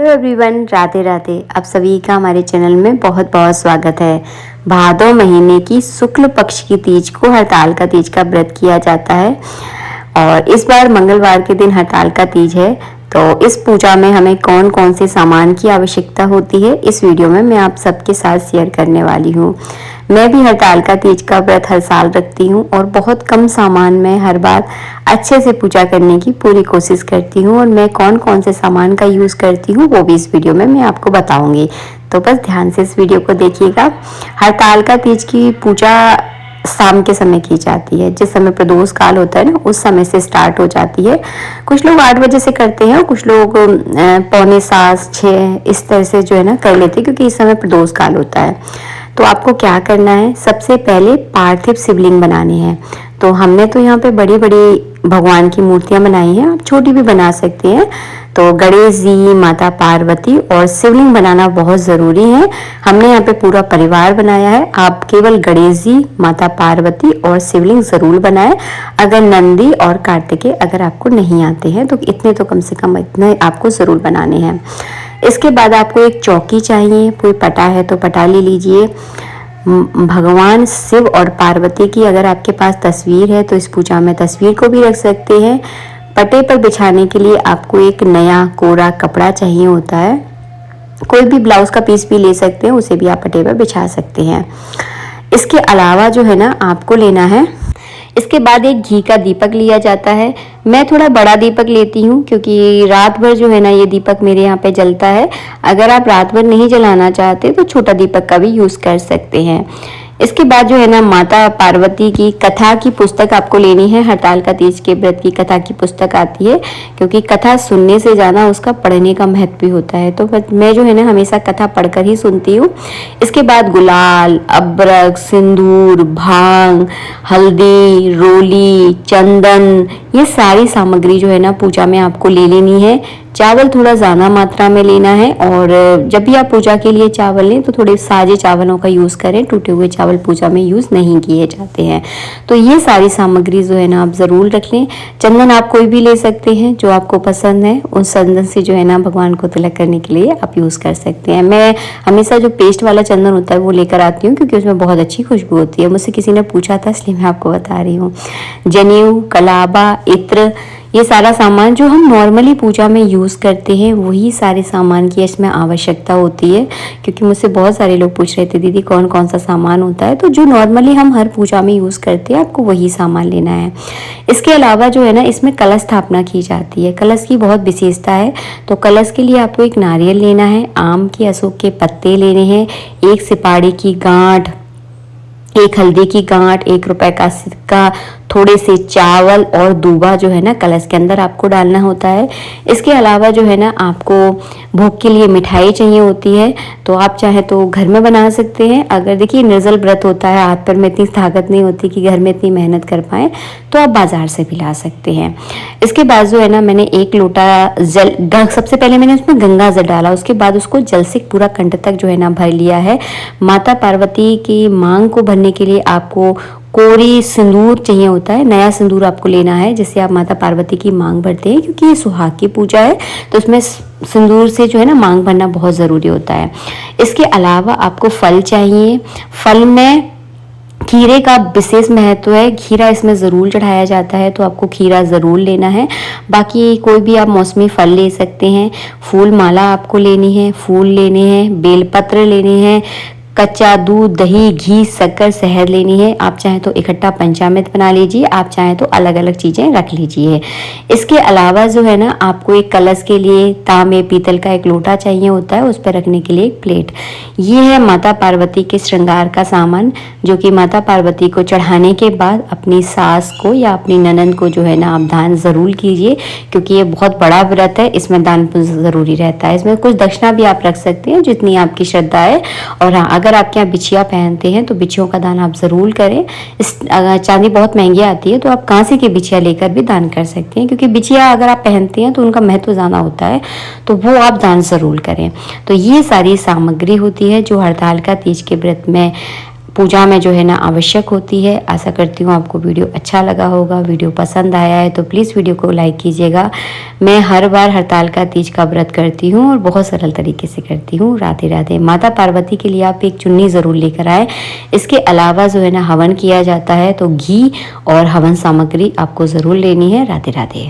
Hello everyone, Radhe Radhe. आप सभी का हमारे चैनल में बहुत बहुत स्वागत है। भादो महीने की शुक्ल पक्ष की तीज को हरताल तीज का व्रत किया जाता है और इस बार मंगलवार के दिन हरताल तीज है। तो इस पूजा में हमें कौन कौन से सामान की आवश्यकता होती है, इस वीडियो में मैं आप सबके साथ शेयर करने वाली हूँ। मैं भी हरताल तीज का व्रत हर साल रखती हूँ और बहुत कम सामान में हर बार अच्छे से पूजा करने की पूरी कोशिश करती हूँ और मैं कौन कौन से सामान का यूज़ करती हूँ वो भी इस वीडियो में मैं आपको बताऊंगी। तो बस ध्यान से इस वीडियो को देखिएगा। हरताल तीज की पूजा शाम के समय की जाती है, जिस समय प्रदोष काल होता है ना, उस समय से स्टार्ट हो जाती है। कुछ लोग 8 बजे से करते हैं और कुछ लोग 5:45-6 इस तरह से जो है ना कर लेते हैं, क्योंकि इस समय प्रदोष काल होता है। तो आपको क्या करना है, सबसे पहले पार्थिव शिवलिंग बनाने हैं। तो हमने तो यहाँ पे बड़ी बड़ी भगवान की मूर्तियां बनाई हैं, आप छोटी भी बना सकते हैं। तो गणेश जी, माता पार्वती और शिवलिंग बनाना बहुत ज़रूरी है। हमने यहाँ पे पूरा परिवार बनाया है। आप केवल गणेश जी, माता पार्वती और शिवलिंग ज़रूर बनाएं। अगर नंदी और कार्तिकेय अगर आपको नहीं आते हैं तो इतने तो कम से कम इतने आपको ज़रूर बनाने हैं। इसके बाद आपको एक चौकी चाहिए, कोई पटा है तो पटा ले लीजिए। भगवान शिव और पार्वती की अगर आपके पास तस्वीर है तो इस पूजा में तस्वीर को भी रख सकते हैं। पटे पर बिछाने के लिए आपको एक नया कोरा कपड़ा चाहिए होता है। कोई भी ब्लाउज का पीस भी ले सकते हैं, उसे भी आप पटे पर बिछा सकते हैं। इसके अलावा जो है ना आपको लेना है, इसके बाद एक घी का दीपक लिया जाता है। मैं थोड़ा बड़ा दीपक लेती हूँ क्योंकि रात भर जो है ना ये दीपक मेरे यहाँ पे जलता है। अगर आप रात भर नहीं जलाना चाहते तो छोटा दीपक का भी यूज़ कर सकते हैं। इसके बाद जो है ना माता पार्वती की कथा की पुस्तक आपको लेनी है। हरताल तीज के व्रत की कथा की पुस्तक आती है, क्योंकि कथा सुनने से ज़्यादा उसका पढ़ने का महत्व भी होता है। तो मैं जो है ना हमेशा कथा पढ़कर ही सुनती हूँ। इसके बाद गुलाल, अबरक, सिंदूर, भांग, हल्दी, रोली, चंदन, ये सारी सामग्री जो है ना पूजा में आपको ले लेनी है। चावल थोड़ा ज़्यादा मात्रा में लेना है और जब भी आप पूजा के लिए चावल लें तो थोड़े साजे चावलों का यूज़ करें। टूटे हुए चावल पूजा में यूज़ नहीं किए जाते हैं। तो ये सारी सामग्री जो है ना आप ज़रूर रख लें। चंदन आप कोई भी ले सकते हैं जो आपको पसंद है, उस चंदन से जो है ना भगवान को तिलक करने के लिए आप यूज़ कर सकते हैं। मैं हमेशा जो पेस्ट वाला चंदन होता है वो लेकर आती हूँ, क्योंकि उसमें बहुत अच्छी खुशबू होती है। मुझसे किसी ने पूछा था इसलिए मैं आपको बता रही हूँ। जनेऊ, कलाबा, इत्र, ये सारा सामान जो हम नॉर्मली पूजा में यूज़ करते हैं वही सारे सामान की इसमें आवश्यकता होती है। क्योंकि मुझसे बहुत सारे लोग पूछ रहे थे दीदी कौन कौन सा सामान होता है, तो जो नॉर्मली हम हर पूजा में यूज़ करते हैं आपको वही सामान लेना है। इसके अलावा जो है ना इसमें कलश स्थापना की जाती है। कलश की बहुत विशेषता है। तो कलश के लिए आपको एक नारियल लेना है, आम के, अशोक के पत्ते लेने हैं, एक सिपाड़ी की गांठ, एक हल्दी की गांठ, 1 रुपए का सिक्का, थोड़े से चावल और दूबा जो है ना कलश के अंदर आपको डालना होता है। इसके अलावा जो है ना आपको भोग के लिए मिठाई चाहिए होती है। तो आप चाहे तो घर में बना सकते हैं। अगर देखिए निर्जल व्रत होता है, हाथ पर में इतनी ताकत नहीं होती कि घर में इतनी मेहनत कर पाएँ, तो आप बाजार से भी ला सकते हैं। इसके बाद जो है ना मैंने 1 लोटा जल, सबसे पहले मैंने उसमें गंगा जल डाला, उसके बाद उसको जल से पूरा कंठ तक जो है ना भर लिया है। माता पार्वती की मांग को भरने के लिए आपको कोरी सिंदूर चाहिए होता है। नया सिंदूर आपको लेना है, जिससे आप माता पार्वती की मांग भरते हैं, क्योंकि ये सुहाग की पूजा है तो इसमें सिंदूर से जो है ना मांग भरना बहुत ज़रूरी होता है। इसके अलावा आपको फल चाहिए। फल में खीरे का विशेष महत्व है। खीरा इसमें ज़रूर चढ़ाया जाता है, तो आपको खीरा ज़रूर लेना है। बाकी कोई भी आप मौसमी फल ले सकते हैं। फूल माला आपको लेनी है, फूल लेने हैं, बेलपत्र लेने हैं, कच्चा दूध, दही, घी, शक्कर, शहद लेनी है। आप चाहें तो इकट्ठा पंचामृत बना लीजिए, आप चाहें तो अलग अलग चीज़ें रख लीजिए। इसके अलावा जो है ना आपको एक कलश के लिए तांबे पीतल का एक लोटा चाहिए होता है, उस पर रखने के लिए एक प्लेट। ये है माता पार्वती के श्रृंगार का सामान, जो कि माता पार्वती को चढ़ाने के बाद अपनी सास को या अपनी ननंद को जो है ना आप दान ज़रूर कीजिए, क्योंकि ये बहुत बड़ा व्रत है, इसमें दान ज़रूरी रहता है। इसमें कुछ दक्षिणा भी आप रख सकते हैं जितनी आपकी श्रद्धा है। और हाँ, अगर आप क्या बिछिया पहनते हैं तो बिछियों का दान आप ज़रूर करें। चांदी बहुत महंगी आती है, तो आप कांसे की बिछिया लेकर भी दान कर सकते हैं, क्योंकि बिछिया अगर आप पहनते हैं तो उनका महत्व ज़्यादा होता है, तो वो आप दान ज़रूर करें। तो ये सारी सामग्री होती है जो हरताल तीज के व्रत में पूजा में जो है ना आवश्यक होती है। आशा करती हूँ आपको वीडियो अच्छा लगा होगा। वीडियो पसंद आया है तो प्लीज़ वीडियो को लाइक कीजिएगा। मैं हर बार हरतालिका तीज का व्रत करती हूँ और बहुत सरल तरीके से करती हूँ। राधे राधे। माता पार्वती के लिए आप एक चुन्नी ज़रूर लेकर आए। इसके अलावा जो है ना हवन किया जाता है तो घी और हवन सामग्री आपको ज़रूर लेनी है। राधे राधे।